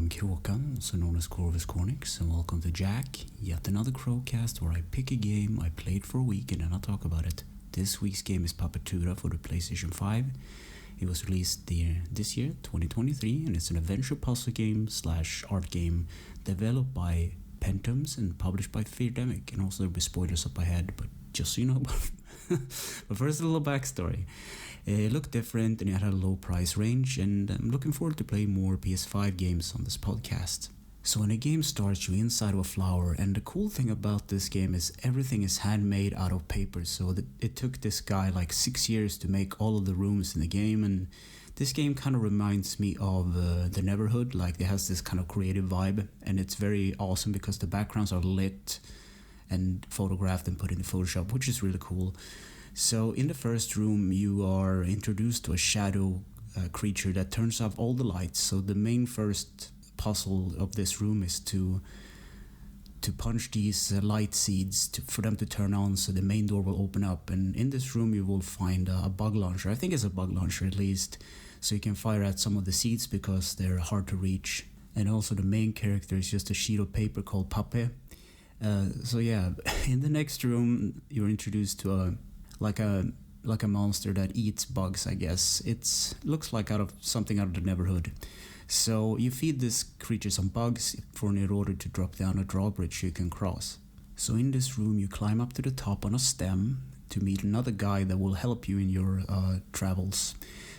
I'm Kråkan, also known as Corvus Cornix, and welcome to Yacc, yet another Crowcast where I pick a game I played for a week and then I'll talk about it. This week's game is Papetura for the PlayStation 5. It was released this year, 2023, and it's an adventure puzzle game / art game developed by Pentums and published by Feardemic, and also there'll be spoilers up ahead, but just so you know. But first, a little backstory. It looked different and it had a low price range, and I'm looking forward to playing more PS5 games on this podcast. So when a game starts, you're inside of a flower, and the cool thing about this game is everything is handmade out of paper. So it took this guy like 6 years to make all of the rooms in the game, and this game kind of reminds me of the Neverhood. Like, it has this kind of creative vibe, and it's very awesome because the backgrounds are lit and photographed and put into Photoshop, which is really cool. So in the first room, you are introduced to a shadow creature that turns off all the lights. So the main first puzzle of this room is to punch these light seeds for them to turn on, so the main door will open up. And in this room you will find a bug launcher. I think it's a bug launcher at least, so you can fire at some of the seeds because they're hard to reach. And also the main character is just a sheet of paper called Pape. So yeah, in the next room you're introduced to a monster that eats bugs, I guess. It looks like something out of the Neverhood. So you feed this creature some bugs in order to drop down a drawbridge you can cross. So in this room you climb up to the top on a stem to meet another guy that will help you in your travels.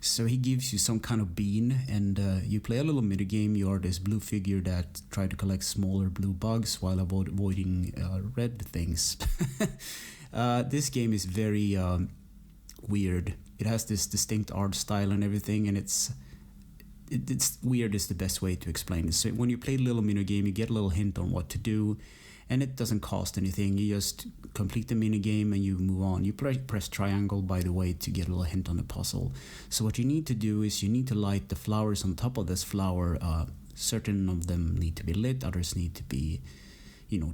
So he gives you some kind of bean, and you play a little minigame. You are this blue figure that try to collect smaller blue bugs while avoiding red things. This game is very weird. It has this distinct art style and everything, and it's weird is the best way to explain it. So when you play the little minigame, you get a little hint on what to do, and it doesn't cost anything. You just complete the minigame and you move on. You press triangle, by the way, to get a little hint on the puzzle. So what you need to do is you need to light the flowers on top of this flower. Certain of them need to be lit, others need to be,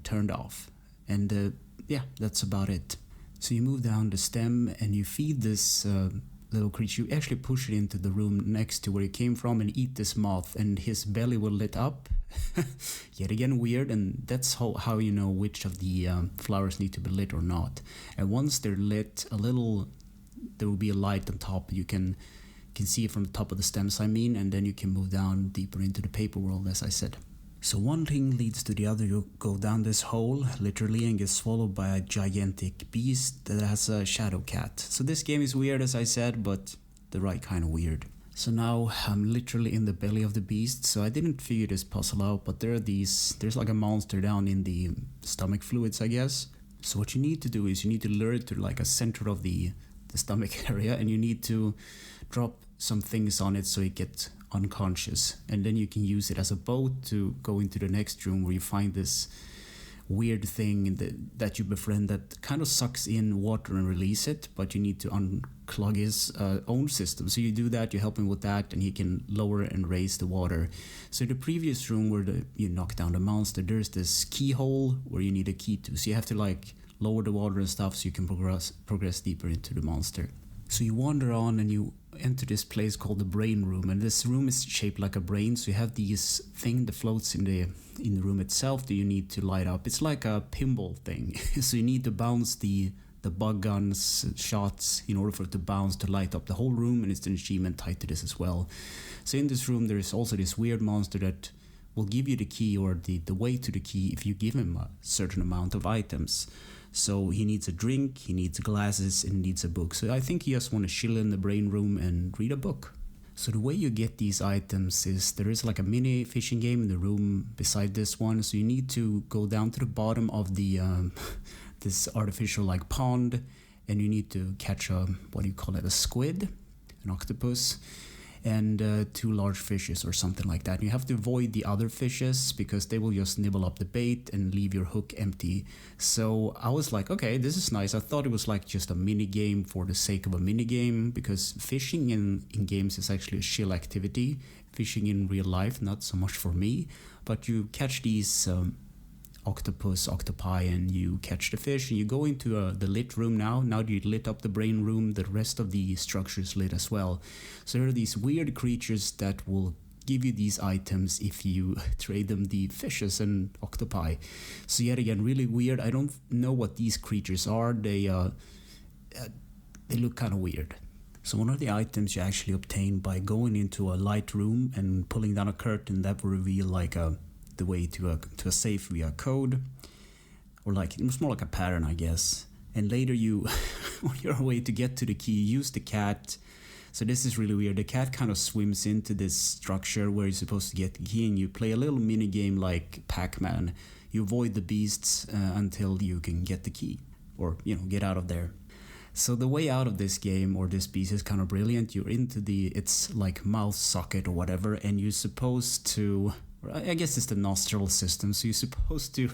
turned off. And yeah, that's about it. So you move down the stem and you feed this little creature. You actually push it into the room next to where it came from and eat this moth, and his belly will lit up. Yet again weird, and that's how you know which of the flowers need to be lit or not. And once they're lit, there will be a light on top. You can see it from the top of the stems, and then you can move down deeper into the paper world, as I said. So one thing leads to the other. You go down this hole, literally, and get swallowed by a gigantic beast that has a shadow cat. So this game is weird, as I said, but the right kind of weird. So now I'm literally in the belly of the beast, so I didn't figure this puzzle out, but there's like a monster down in the stomach fluids, I guess. So what you need to do is you need to lure it to like a center of the stomach area, and you need to drop some things on it so it gets unconscious, and then you can use it as a boat to go into the next room where you find this weird thing that you befriend that kind of sucks in water and release it, but you need to unclog his own system. So you do that, you help him with that, and he can lower and raise the water. So in the previous room where you knock down the monster, there's this keyhole where you need a key to, so you have to like lower the water and stuff so you can progress deeper into the monster. So you wander on and you enter this place called the brain room, and this room is shaped like a brain. So you have these thing that floats in the room itself that you need to light up. It's like a pinball thing. So you need to bounce the bug guns shots in order for it to bounce to light up the whole room, and it's an achievement tied to this as well. So in this room there is also this weird monster that will give you the key, or the way to the key, if you give him a certain amount of items. So he needs a drink, he needs glasses, and he needs a book. So I think you just want to chill in the brain room and read a book. So the way you get these items is there is like a mini fishing game in the room beside this one. So you need to go down to the bottom of the this artificial like pond, and you need to catch a squid, an octopus, and 2 large fishes or something like that. And you have to avoid the other fishes because they will just nibble up the bait and leave your hook empty. So I was like, okay, this is nice. I thought it was like just a mini game for the sake of a mini game, because fishing in games is actually a chill activity. Fishing in real life, not so much for me. But you catch these octopi, and you catch the fish, and you go into the lit room now you lit up the brain room. The rest of the structure is lit as well. So there are these weird creatures that will give you these items if you trade them the fishes and octopi. So yet again, really weird. I don't know what these creatures are. They look kind of weird. So one of the items you actually obtain by going into a light room and pulling down a curtain that will reveal like the way to a safe via code, or like it's more like a pattern, I guess. And later you, on your way to get to the key, use the cat. So this is really weird. The cat kind of swims into this structure where you're supposed to get the key, and you play a little mini game like Pac-Man. You avoid the beasts until you can get the key, or get out of there. So the way out of this game or this piece is kind of brilliant. You're into it's like mouth socket or whatever, and you're supposed to, I guess it's the nostril system, so you're supposed to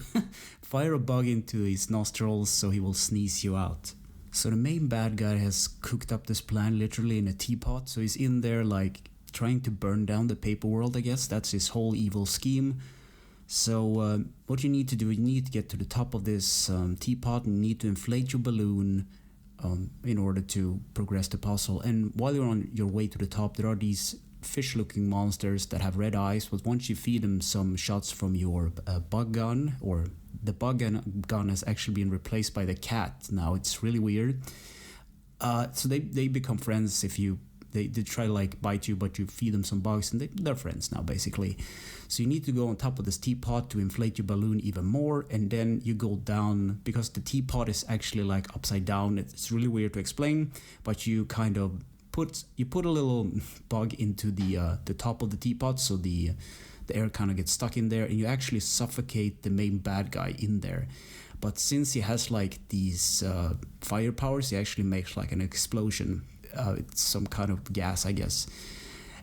fire a bug into his nostrils so he will sneeze you out. So the main bad guy has cooked up this plan literally in a teapot, so he's in there like trying to burn down the paper world, I guess. That's his whole evil scheme. So what you need to do, you need to get to the top of this teapot, and you need to inflate your balloon in order to progress the puzzle. And while you're on your way to the top, there are these fish-looking monsters that have red eyes, but once you feed them some shots from your bug gun, or the bug gun has actually been replaced by the cat now. It's really weird. So they become friends if they try to like bite you, but you feed them some bugs, and they're friends now basically. So you need to go on top of this teapot to inflate your balloon even more, and then you go down, because the teapot is actually like upside down. It's really weird to explain, but you kind of put a little bug into the top of the teapot, so the air kind of gets stuck in there, and you actually suffocate the main bad guy in there. But since he has like these fire powers, he actually makes like an explosion. It's some kind of gas, I guess.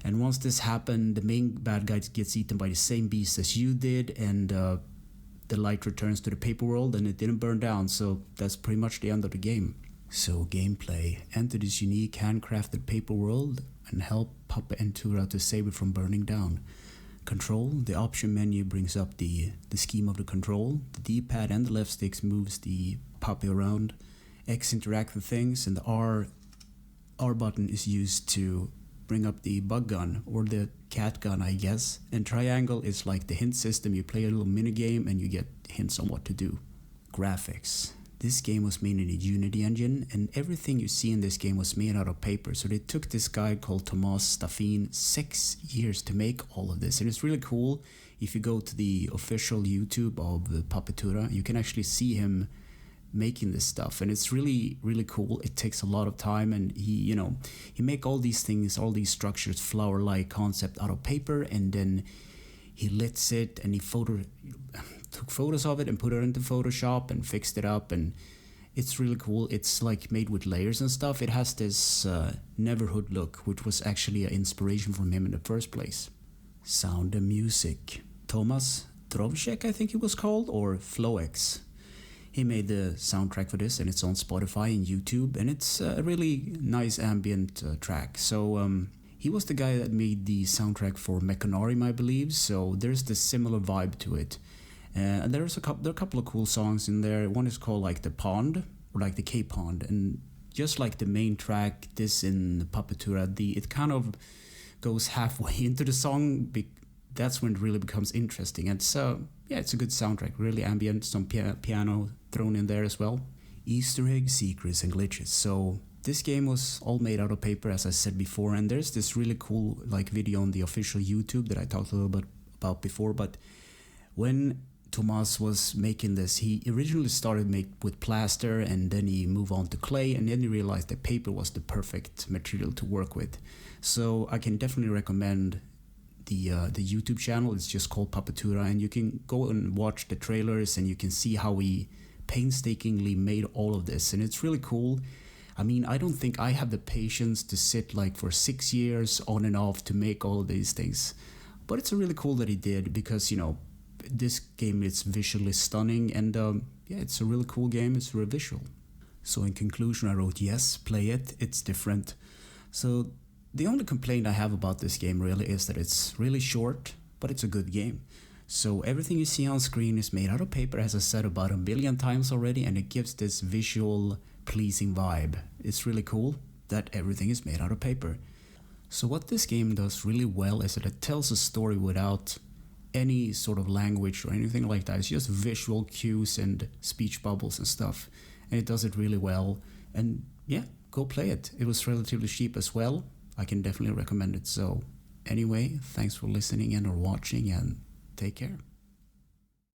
And once this happened, the main bad guy gets eaten by the same beast as you did, and the light returns to the paper world, and it didn't burn down. So that's pretty much the end of the game. So gameplay: enter this unique handcrafted paper world and help Pape and Tura to save it from burning down. Control: the option menu brings up the scheme of the control. The D-pad and the left sticks moves the Pape around. X interact with things, and the R button is used to bring up the bug gun, or the cat gun, I guess. And triangle is like the hint system. You play a little mini game and you get hints on what to do. Graphics: this game was made in the Unity engine, and everything you see in this game was made out of paper. So they took this guy called Thomas Staffin 6 years to make all of this, and it's really cool. If you go to the official YouTube of Papetura, you can actually see him making this stuff, and it's really, really cool. It takes a lot of time, and he make all these things, all these structures, flower-like concept out of paper, and then he lits it, and he took photos of it and put it into Photoshop and fixed it up, and it's really cool. It's like made with layers and stuff. It has this Neverhood look, which was actually an inspiration from him in the first place. Sound and music: Thomas Trovcek, I think he was called, or Floex. He made the soundtrack for this, and it's on Spotify and YouTube, and it's a really nice ambient track. So he was the guy that made the soundtrack for Mechanarium, I believe, so there's this similar vibe to it. And there are a couple of cool songs in there. One is called like The Pond, or like the K Pond, and just like the main track, this in Papetura, it kind of goes halfway into the song. That's when it really becomes interesting. And so, yeah, it's a good soundtrack, really ambient, some piano thrown in there as well. Easter eggs, secrets, and glitches. So this game was all made out of paper, as I said before, and there's this really cool like video on the official YouTube that I talked a little bit about before. But when Thomas was making this, he originally started with plaster, and then he moved on to clay, and then he realized that paper was the perfect material to work with. So I can definitely recommend the YouTube channel. It's just called Papetura, and you can go and watch the trailers, and you can see how he painstakingly made all of this, and it's really cool. I mean, I don't think I have the patience to sit like for 6 years on and off to make all of these things, but it's really cool that he did, because this game is visually stunning, and yeah, it's a really cool game. It's really visual. So in conclusion, I wrote, yes, play it, it's different. So the only complaint I have about this game really is that it's really short, but it's a good game. So everything you see on screen is made out of paper, as I said about 1 billion times already, and it gives this visual pleasing vibe. It's really cool that everything is made out of paper. So what this game does really well is that it tells a story without any sort of language or anything like that. It's just visual cues and speech bubbles and stuff. And it does it really well. And yeah, go play it. It was relatively cheap as well. I can definitely recommend it. So anyway, thanks for listening in or watching, and take care.